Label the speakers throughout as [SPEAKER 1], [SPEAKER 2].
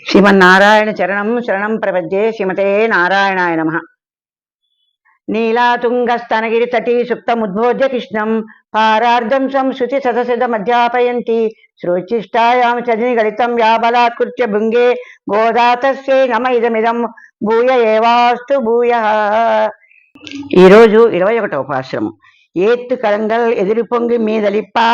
[SPEAKER 1] శ్రీమన్నారాయణ శరణం ప్రపద్యే. శ్రీమతే నారాయణాయ నమః. నీలాతుంగస్తనగిరి తటీ సుప్తముద్బోధ్య కృష్ణం పారార్ధం సంశ్రుతి సదసిదమధ్యాపయంతి శ్రోచిష్టాయాం చదిని గళితం వ్యాబలాత్కృత్య భృంగే గోదా తస్యై నమ ఇదమిదం భూయ ఏవాస్తు భూయః. ఈరోజు 21వ పాశ్రమం. ஏத்து கலங்கள் எதிரி பொங்கி மீதளிப்பா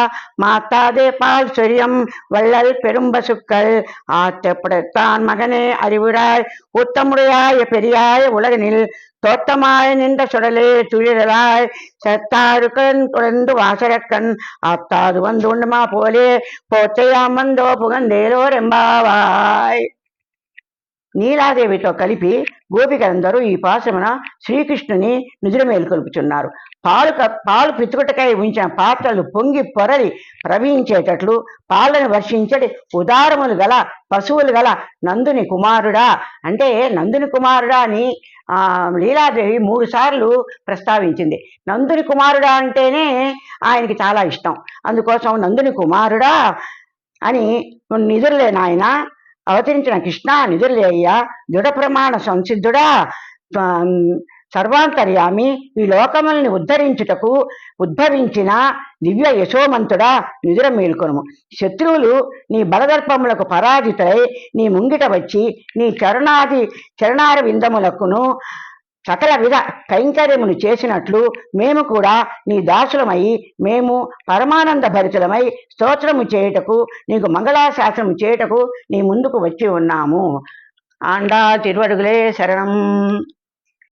[SPEAKER 1] மாத்தாதே பால் சொரியம் வள்ளல் பெரும்பசுக்கள் ஆற்றப்படத்தான் மகனே அறிவுராய் உத்தமுடையாய பெரியாய உலகனில் தோட்டமாய் நின்ற சுடலே துயிலாய் சத்தாருக்கன் தொடர்ந்து வாசகக்கண் ஆத்தாது வந்து உண்டுமா போலே போத்தையாம் வந்தோ புகந்தேலோர் ఎంబావాయ్. నీలాదేవితో కలిపి గోపికలందరూ ఈ పాశమున శ్రీకృష్ణుని నిజుల మేలుకొల్పుచున్నారు. పాలు పితుకుటకై ఉంచిన పాత్రలు పొంగి పొరలి ప్రవహించేటట్లు పాలను వర్షించడి ఉదారములు గల పశువులు గల నందుని కుమారుడా, అంటే నందుని కుమారుడా అని లీలాదేవి 3 సార్లు ప్రస్తావించింది. నందుని కుమారుడా అంటేనే ఆయనకి చాలా ఇష్టం. అందుకోసం నందుని కుమారుడా అని నిదురులే నాయన అవతరించిన కృష్ణ నిదురులే అయ్యా, దృఢ ప్రమాణ సంసిద్ధుడా, సర్వాంతర్యామి, ఈ లోకముల్ని ఉద్ధరించుటకు ఉద్భవించిన దివ్య యశోమంతుడా నిదుర మేల్కొనుము. శత్రువులు నీ బలదర్పములకు పరాజితులై నీ ముంగిట వచ్చి నీ చరణార విందములకును సకల విధ కైంకర్యములు చేసినట్లు మేము కూడా నీ దాసులమై మేము పరమానంద భరితులమై స్తోత్రము చేయుటకు నీకు మంగళాశాసనము చేయుటకు నీ ముందుకు వచ్చి ఉన్నాము. ఆండా తిరువడుగులే శరణం.